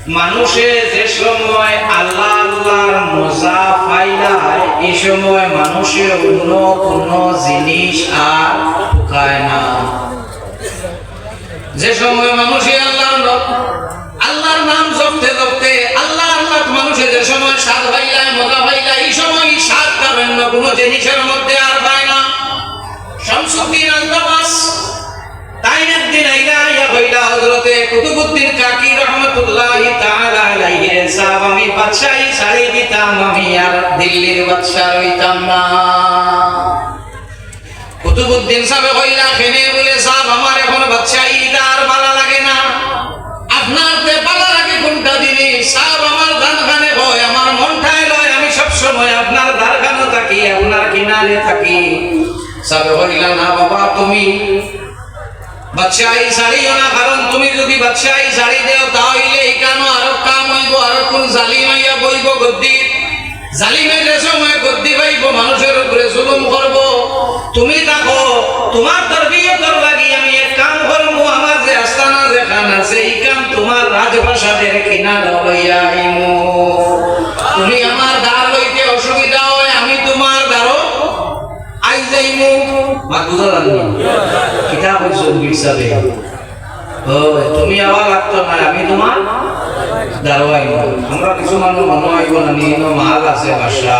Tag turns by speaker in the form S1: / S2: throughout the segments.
S1: মানুষে যে সময় আল্লাহ আল্লাহর মজা পাইলায় এই সময় মানুষের অন্য কোনো জিনিস আর খায় না। যে সময় মানুষে আল্লাহর নাম জপতে জপতে আল্লাহ আল্লাহ মানুষের যে সময় স্বাদ পাইলায় মজা পাইলায় এই সময় স্বাদ পাবেন না কোনো জিনিসের মধ্যে আর পায় না। শামসুদ্দিন আল-তামাস তাই একদিন আইলা হইলা হযরতে কুতুবউদ্দিন কাকি রাহমাতুল্লাহি তাআলা আলাইহি সাহেব আমি বাদশাহী ছাড়ি দিতাম, আমি আর দিল্লির বাদশা হইতাম না। কুতুবউদ্দিন সাহেব হইলা খেনে বলে সাহেব আমার এখন বাদশাহী আর ভালো লাগে না, আপনার তে ভালো লাগে কোনটা জিনিস? সাহেব আমার দানখানে হয়, আমার মনটাই লয়, আমি সব সময় আপনার দারখানে থাকি, আপনার কিনারে থাকি। সাহেব হইলা না বাবা তুমি বাদশাহী ছাড়িও না, কারণ তুমি যদি বাদশাহী ছাড়ি দেও তাহলে এখানে আরো কাম হইব, আরো কোন জালিম আইয়া বইব গদ্দির, জালিমের সময় গদ্দি পাইব, মানুষের উপরে জুলুম করব। তুমি দেখো তোমার তরবিয়তের লাগি আমি এক কাম করবো, আমার যে আস্তানা যেখান আছে এই কাম তোমার রাজপ্রাসাদের কিনারে লইয়া আইমু। তুমি আমার দ্বার লইতে অসুবিধা হয় আমি তোমার দ্বারও আই যাইমু। মাতুদা জানি কিতাব হইছো বিরসাবে ও তুমি আবার লাগতো না, আমি তোমার দ্বারও আইমু। আমরা কিছু মানুষ মনে আইব না নিনো মাল আছে বাসা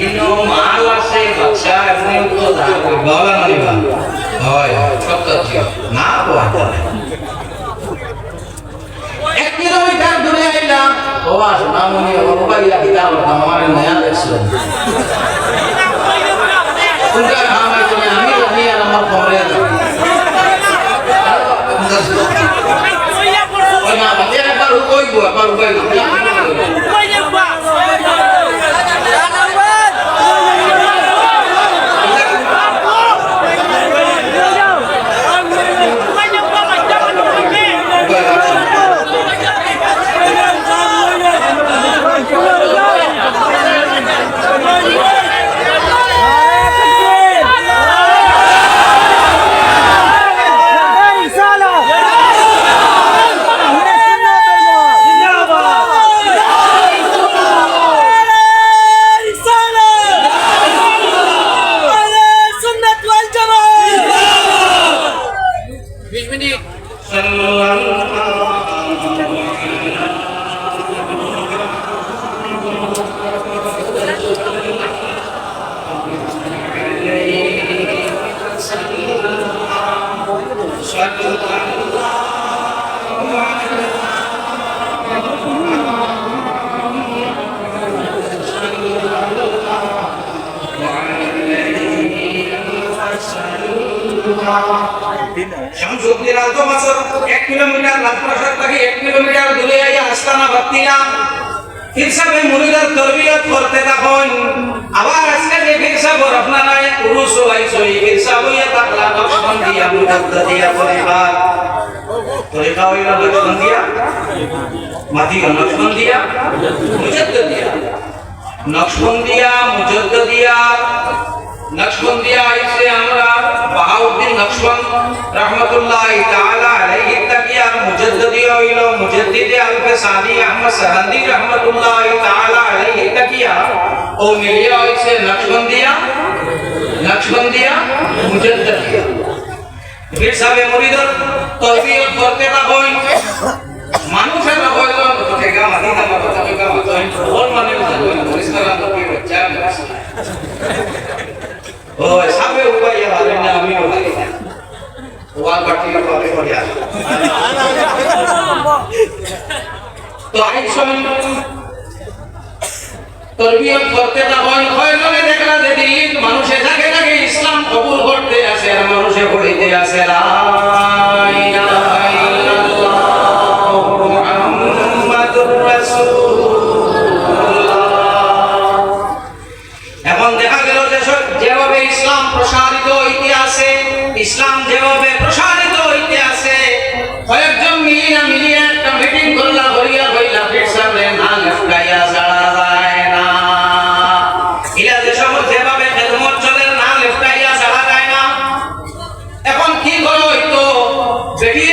S1: ইনো মাল আছে বাচ্চা এমনি তো দাঁড়াবে বলা মানিবা হয় সত্য না বলতে 1 কিলোমিটার দূরে আইলাম ও আস না মনে ও বাইয়া কিতাব আমার নয়া দেখছো উনকার হাম আছে আমি জানি আর আমার খবরে ওই না বাজে একবার কইবো একবার কইবো শামসুদ্দিন আল-তামাস 1 কিলোমিটার রাজপ্রাসাদ থেকে 1 কিলোমিটার দূরে আইয়া আস্তানা বাতিলা পীর সাহেব মুরিদের তরবিয়ত করতে তখন আবার আজকে যে পীর সাহেব আপনারা উরুস হইছো এই পীর সাহেব ইয়া তাকলা নকশবন্দিয়া মুজাদ্দিয়া পরিবার তরিকা হইলো নকশবন্দিয়া মাদিয়া নকশবন্দিয়া মুজাদ্দিয়া নকশবন্দিয়া মুজাদ্দিয়া নকশবন্দিয়া আইছে আমরা বাহাউদ্দিন নকশবন্দ রাহমাতুল্লাহি তাআলা আলাইহি তাকিয়ার মুজাদ্দিদি হইল মুজাদ্দিদে আলফে সাদি আহমদ সাহান্দি রাহমাতুল্লাহি তাআলা আলাইহি তাকিয়া ও মিলিয়া হইছে নকশবন্দিয়া মুজাদ্দিদিয়া পীর সাহেব মুরিদের তরবিয়ত করতে তখন মানুষের হইল থেকে মাদিনা মাথা থেকে মাথা ওর মানে পরিষ্কার কি বাচ্চা ও সাবে উপায় হবে না আমি বলি ওয়াল পার্টি করে করিয়া তো আইসন তরবিয়ত করতে না হয় কয়জনে দেখলা যে দিল্লির মানুষে থাকে থাকে ইসলাম কবুল করতে আসে আর মানুষে পড়িতে আসে লা ইলাহা ইল্লাল্লাহ মুহাম্মাদুর রাসূলুল্লাহ। এখন দেখা গেল যে যেভাবে ইসলাম প্রসারিত হইতে আছে ইসলাম যেভাবে প্রসারিত হইতে আছে কয়েকজন মিলিয়ে একটা মিটিং করলা করিয়া হইলা পীর সাহেব না লেফটাইয়া ছাড়া যায় না ইলা যে সময় যেভাবে খেদমত চলে না লেফটাইয়া ছাড়া যায় না। এখন কি করো হইতো বেটি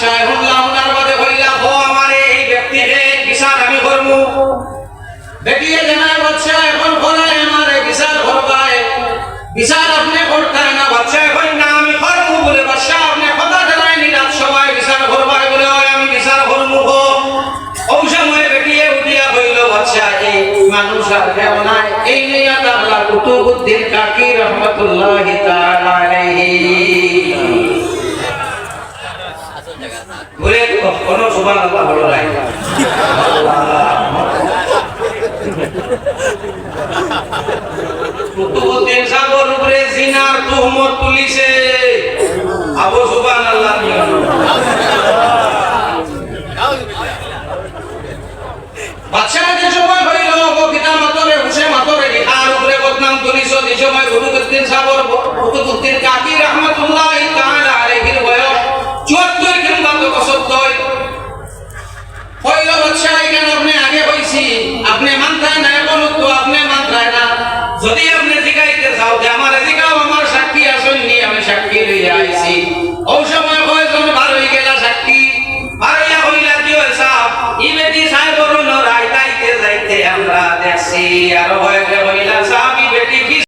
S1: বাদশাহ হুল্লা হুনার বাদে হইলা ও আমার এই ব্যক্তিকে বিচার আমি করবো দেখিয়ে জানায় বাদশাহ এখন করে আমার বিচার করবায় বিচার আপনি করতেন না বাদশাহ কই না আমি করবো বলে বাদশাহ আপনি কথা জানাই নিরাত সবাই বিচার করবায় বলে আমি বিচার করবো ওই সময় বেটিয়ে উঠিয়া হইল বাদশাহ এই মানুষ আর কেউ নাই এই নিয়ে আল্লাহ কুতুবউদ্দিন কাকি রহমাতুল্লাহি তাআলা আলাইহি বলে কোনো সুবহানাল্লাহ বলো নাই কুতুবউদ্দিন সাগর উপরে জিনার তুহমত তুলিছে আবু সুবহানাল্লাহ বাদশাহ যে সময় হইল বকিতা মাতরে হুসে মাতরে আর উপরে বদনাম তুলিছ যে সময় কুতুবউদ্দিন সাগর কুতুবউদ্দিন কাকি রহমাতুল্লাহি তাআলা আলাইহির বয়স 74 কিংবা 72 হইল বাদশাহ কেন আপনি আগে হইছি আপনি মানতায় না এখন তো আপনি মানতায় না যদি আপনি জিগাইতে চাও যে আমার জিগাও আমার সাক্ষী আসেননি আমি সাক্ষী লইয়া আইছি ওই সময় কয়জন বার হই গেলা সাক্ষী বারইয়া হইলা কি হইছা ইবেদি সাহেব বড় রাইতাইতে যাইতে আমরা দেখছি আর হইলে হইলা